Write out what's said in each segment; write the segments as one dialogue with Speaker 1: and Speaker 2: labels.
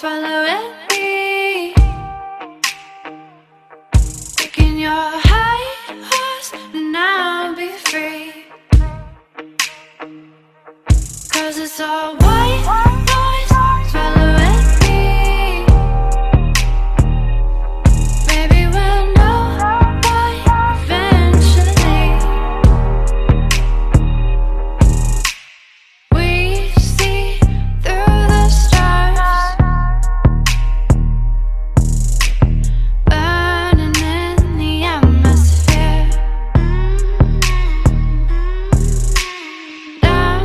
Speaker 1: following me, taking your high horse and I'll be free. 'Cause it's all white noise following me. Maybe we'll know why eventually. We see through the stars, burning in the atmosphere. Down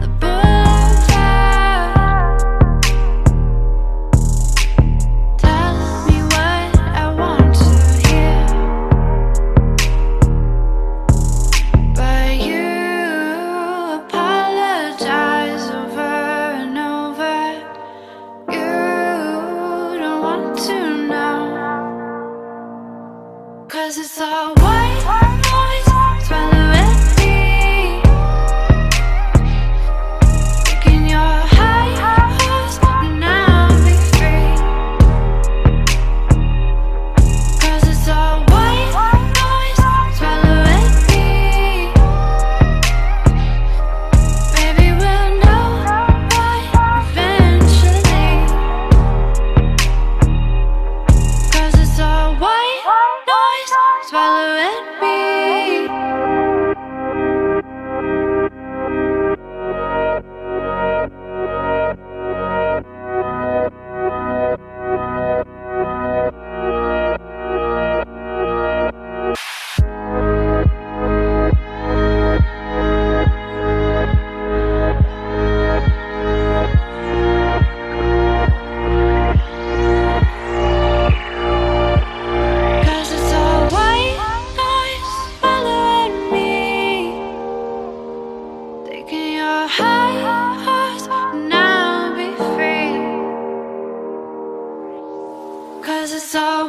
Speaker 1: the boulevard, tell me what I want to hear. But you apologize over and over. You don't want to know. 'Cause it's all white noise following me, taking your high horse and I'll be free. 'Cause it's all white noise following me. Maybe we'll know why eventually. 'Cause it's all white noise following me. Cause it's all white noise following me, taking your high horse and I'll be free. 'Cause it's all